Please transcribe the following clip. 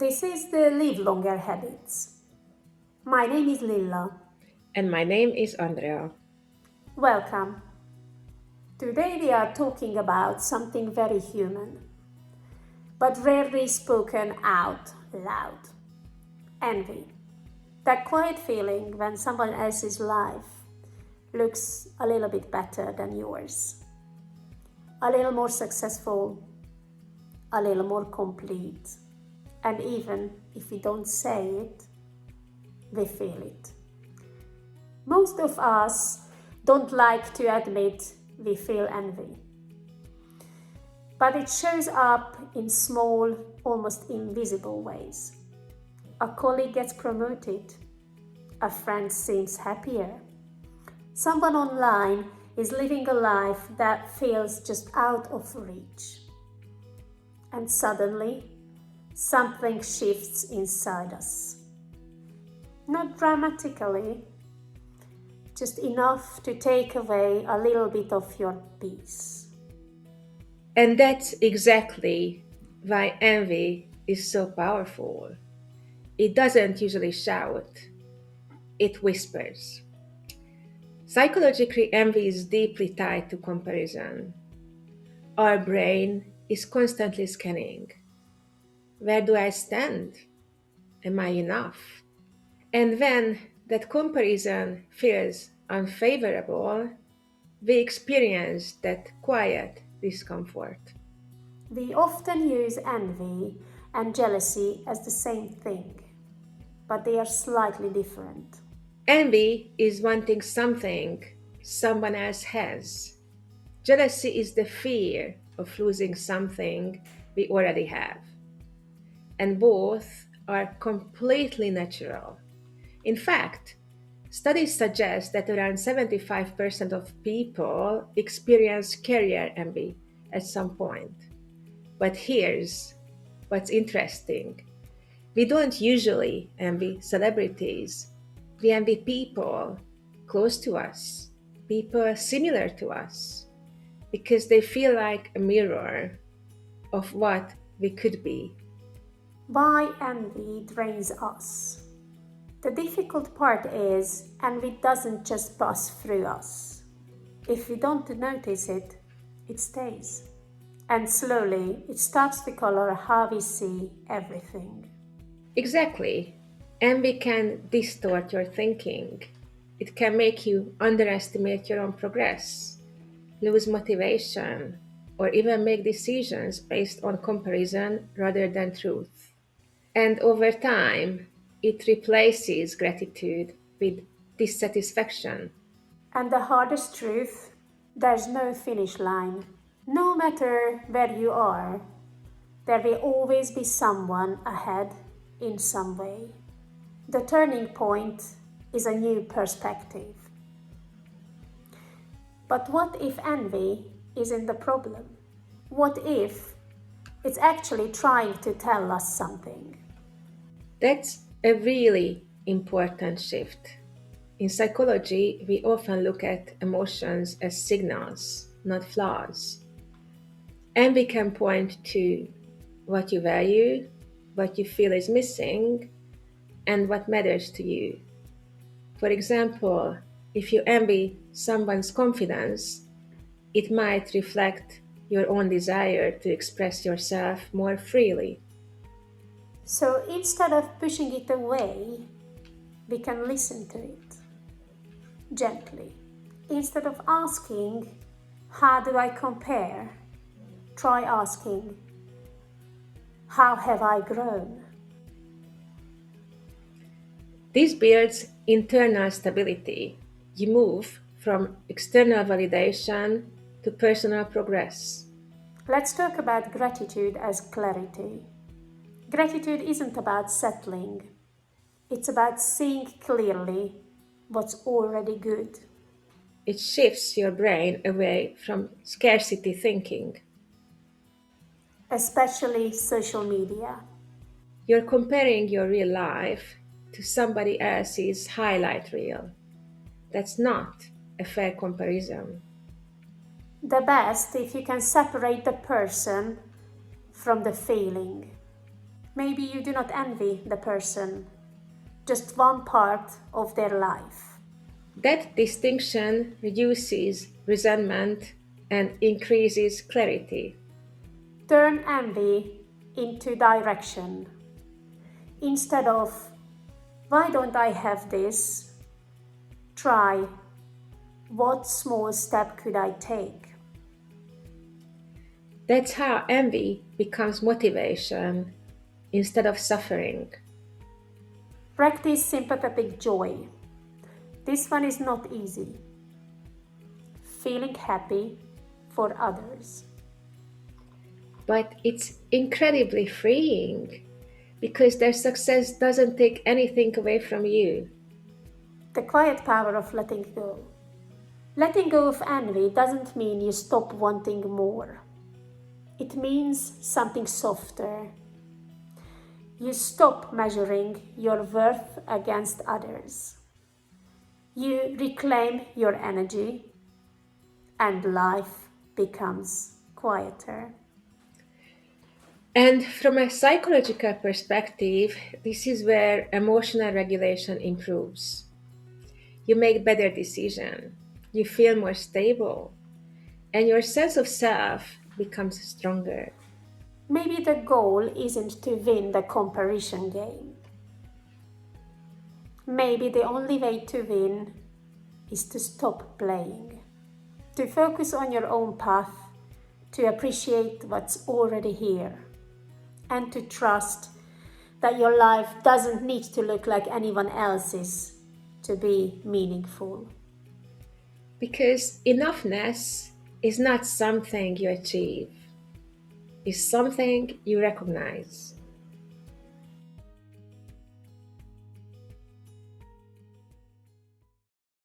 This is the Live Longer Habits. My name is Lilla. And my name is Andrea. Welcome. Today we are talking about something very human, but rarely spoken out loud. Envy. That quiet feeling when someone else's life looks a little bit better than yours. A little more successful, a little more complete. And even if we don't say it, we feel it. Most of us don't like to admit we feel envy. But it shows up in small, almost invisible ways. A colleague gets promoted. A friend seems happier. Someone online is living a life that feels just out of reach. And suddenly, something shifts inside us. Not dramatically, just enough to take away a little bit of your peace. And that's exactly why envy is so powerful. It doesn't usually shout, it whispers. Psychologically, envy is deeply tied to comparison. Our brain is constantly scanning. Where do I stand? Am I enough? And when that comparison feels unfavorable, we experience that quiet discomfort. We often use envy and jealousy as the same thing, but they are slightly different. Envy is wanting something someone else has. Jealousy is the fear of losing something we already have. And both are completely natural. In fact, studies suggest that around 75% of people experience career envy at some point. But here's what's interesting: we don't usually envy celebrities. We envy people close to us, people similar to us, because they feel like a mirror of what we could be. Why envy drains us? The difficult part is envy doesn't just pass through us. If we don't notice it, it stays. And slowly it starts to color how we see everything. Exactly. Envy can distort your thinking. It can make you underestimate your own progress, lose motivation, or even make decisions based on comparison rather than truth. And over time, it replaces gratitude with dissatisfaction. And the hardest truth, there's no finish line. No matter where you are, there will always be someone ahead in some way. The turning point is a new perspective. But what if envy isn't the problem? What if it's actually trying to tell us something? That's a really important shift. In psychology, we often look at emotions as signals, not flaws. And we can point to what you value, what you feel is missing, and what matters to you. For example, if you envy someone's confidence, it might reflect your own desire to express yourself more freely. So instead of pushing it away, we can listen to it gently. Instead of asking, how do I compare? Try asking, how have I grown? This builds internal stability. You move from external validation to personal progress. Let's talk about gratitude as clarity. Gratitude isn't about settling, it's about seeing clearly what's already good. It shifts your brain away from scarcity thinking. Especially social media. You're comparing your real life to somebody else's highlight reel. That's not a fair comparison. The best if you can separate the person from the feeling. Maybe you do not envy the person, just one part of their life. That distinction reduces resentment and increases clarity. Turn envy into direction. Instead of, why don't I have this? Try, what small step could I take? That's how envy becomes motivation instead of suffering. Practice sympathetic joy. This one is not easy. Feeling happy for others. But it's incredibly freeing because their success doesn't take anything away from you. The quiet power of letting go. Letting go of envy doesn't mean you stop wanting more. It means something softer. You stop measuring your worth against others. You reclaim your energy, and life becomes quieter. And from a psychological perspective, this is where emotional regulation improves. You make better decisions, you feel more stable, and your sense of self becomes stronger. Maybe the goal isn't to win the comparison game. Maybe the only way to win is to stop playing, to focus on your own path, to appreciate what's already here, and to trust that your life doesn't need to look like anyone else's to be meaningful. Because enoughness is not something you achieve, it's something you recognize.